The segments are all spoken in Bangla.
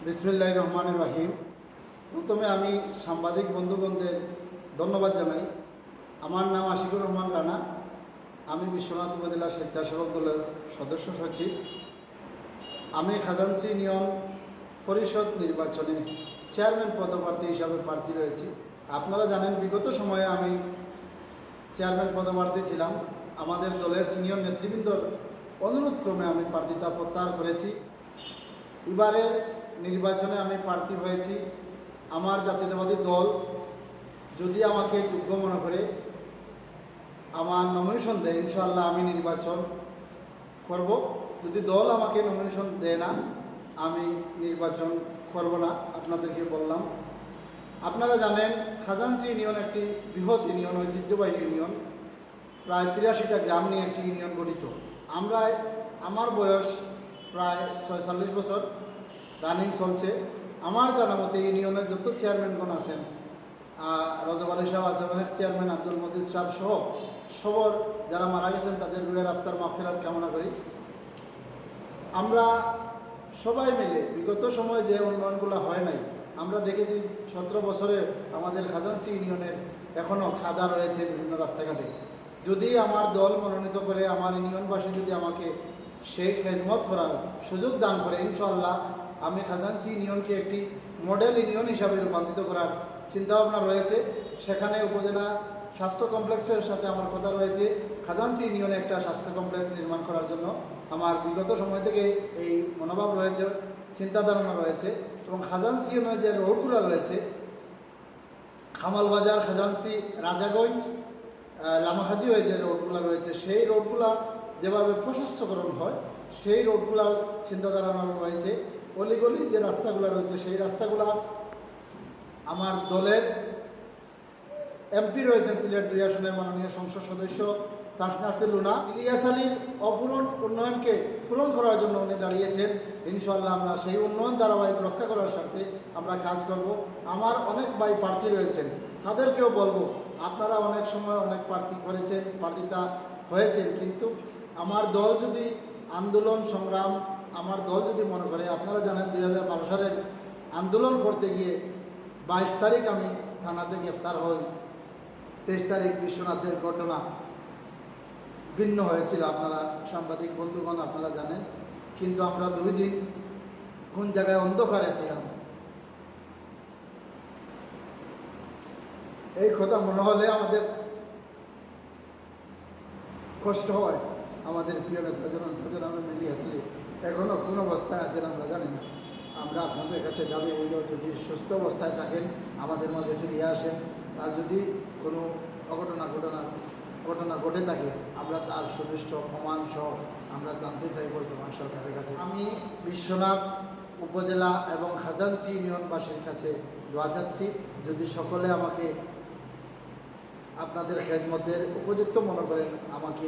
বিসমিল্লাহির রহমানির রহিম। প্রথমে আমি সাংবাদিক বন্ধুগণদের ধন্যবাদ জানাই। আমার নাম আশিকুর রহমান রানা। আমি বিশ্বনাথ উপজেলা স্বেচ্ছাসেবক দলের সদস্য সচিব। আমি খাজানসি ইউনিয়ন পরিষদ নির্বাচনে চেয়ারম্যান পদপ্রার্থী হিসাবে প্রার্থী রয়েছি। আপনারা জানেন, বিগত সময়ে আমি চেয়ারম্যান পদপ্রার্থী ছিলাম। আমাদের দলের সিনিয়র নেতৃবৃন্দর অনুরোধ ক্রমে আমি প্রার্থিতা প্রত্যাহার করেছি। এবারের নির্বাচনে আমি প্রার্থী হয়েছি। আমার জাতীয়তাবাদী দল যদি আমাকে যোগ্য মনে করে আমার নমিনেশন দেয়, ইনশাআল্লাহ আমি নির্বাচন করব। যদি দল আমাকে নমিনেশন দেয় না, আমি নির্বাচন করব না। আপনাদেরকে বললাম। আপনারা জানেন, খাজানসি ইউনিয়ন একটি বৃহৎ ইউনিয়ন, ঐতিহ্যবাহী ইউনিয়ন। প্রায় 83টা গ্রাম নিয়ে একটি ইউনিয়ন গঠিত। আমার বয়স প্রায় 46 বছর রানিং চলছে। আমার জানা মতে ইউনিয়নের যত চেয়ারম্যানগণ আছেন, রজব আলী সাহেব আছেন, অনেক চেয়ারম্যান, আব্দুল মজিদ সাহেব সহ সবর যারা মারা গেছেন তাদের রুহের আত্মার মাগফিরাত কামনা করি। আমরা সবাই মিলে বিগত সময়ে যে উন্নয়নগুলো হয় নাই, আমরা দেখেছি 17 বছরে আমাদের খাজানসি ইউনিয়নের এখনও খাদা রয়েছে বিভিন্ন রাস্তাঘাটে। যদি আমার দল মনোনীত করে, আমার ইউনিয়নবাসী যদি আমাকে সেই খেদমত করার সুযোগ দান করে, ইনশাআল্লাহ আমি খাজানসি ইউনিয়নকে একটি মডেল ইউনিয়ন হিসাবে রূপান্তরিত করার চিন্তাভাবনা রয়েছে। সেখানে উপজেলা স্বাস্থ্য কমপ্লেক্সের সাথে আমার কথা রয়েছে। খাজানসি ইউনিয়নে একটা স্বাস্থ্য কমপ্লেক্স নির্মাণ করার জন্য আমার বিগত সময় থেকে এই মনোভাব রয়েছে, চিন্তাধারণা রয়েছে। এবং খাজানসি ইউনিয়নের যে রোডগুলো রয়েছে, খামালবাজার, খাজানসি, রাজাগঞ্জ, লামাখাজি হয়ে যে রোডগুলো রয়েছে, সেই রোডগুলা যেভাবে প্রশস্তকরণ হয়, সেই রোডগুলার চিন্তাধারণা রয়েছে। অলিগলি যে রাস্তাগুলো রয়েছে, সেই রাস্তাগুলা আমার দলের এমপি রয়েছেন সিলেট 2 আসনের মাননীয় সংসদ সদস্য তাসনাসুল লুনা, ইলিয়াস আলীর অপূরণ উন্নয়নকে পূরণ করার জন্য উনি দাঁড়িয়েছেন। ইনশাআল্লাহ আমরা সেই উন্নয়ন ধারাবাহিক রক্ষা করার সাথে আমরা কাজ করব। আমার অনেক ভাই প্রার্থী রয়েছেন, তাদেরকেও বলবো, আপনারা অনেক সময় অনেক প্রার্থী করেছেন, প্রার্থিতা হয়েছেন, কিন্তু আমার দল যদি আন্দোলন সংগ্রাম, আমার দল যদি মনে করে, আপনারা জানেন 2012 সালের আন্দোলন করতে গিয়ে 22 তারিখ আমি থানাতে গ্রেফতার হই। 23 তারিখ বিশ্বনাথের ঘটনা ভিন্ন হয়েছিল, আপনারা সাংবাদিক বন্ধুগণ আপনারা জানেন। কিন্তু আমরা 2 দিন কোন জায়গায় অন্ধকারে ছিলাম, এই কথা মনে হলে আমাদের কষ্ট হয়। আমাদের প্রিয় নেতা আমরা মিলিয়ে আসলে এখনও কোন অবস্থায় আছেন আমরা জানি না। আমরা আপনাদের কাছে দাবি হইল, যদি সুস্থ অবস্থায় থাকেন আমাদের মাঝে ফিরিয়ে আসেন। আর যদি কোনো ঘটনা ঘটে থাকে, আমরা তার সুনিষ্ঠ প্রমাণ সহ আমরা জানতে চাই বর্তমান সরকারের কাছে। আমি বিশ্বনাথ উপজেলা এবং খাজানসি ইউনিয়নবাসীর কাছে দোয়া চাচ্ছি, যদি সকলে আমাকে আপনাদের খেদমতের উপযুক্ত মনে করেন, আমাকে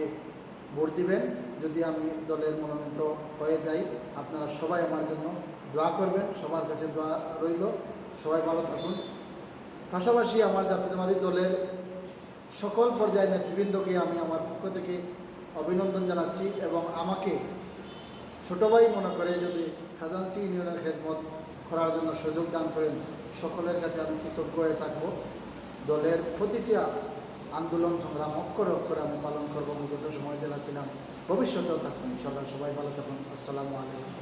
ভোট দিবেন। যদি আমি দলের মনোনীত হয়ে যাই, আপনারা সবাই আমার জন্য দোয়া করবেন। সবার কাছে দোয়া রইল। সবাই ভালো থাকুন। পাশাপাশি আমার জাতীয়তাবাদী দলের সকল পর্যায়ের নেতৃবৃন্দকে আমি আমার পক্ষ থেকে অভিনন্দন জানাচ্ছি, এবং আমাকে ছোটো ভাই মনে করে যদি খাজানসি ইউনিয়নের খেদমত করার জন্য সুযোগ দান করেন, সকলের কাছে আমি কৃতজ্ঞ হয়ে থাকব। দলের প্রতিটি আন্দোলন সংগ্রাম অক্ষরে অক্ষরে আমি পালন করব। বিগত সময় জেলা ছিলাম, ভবিষ্যতেও থাকবো ইনশাআল্লাহ। সবাই ভালো থাকুন। আসসালামু আলাইকুম।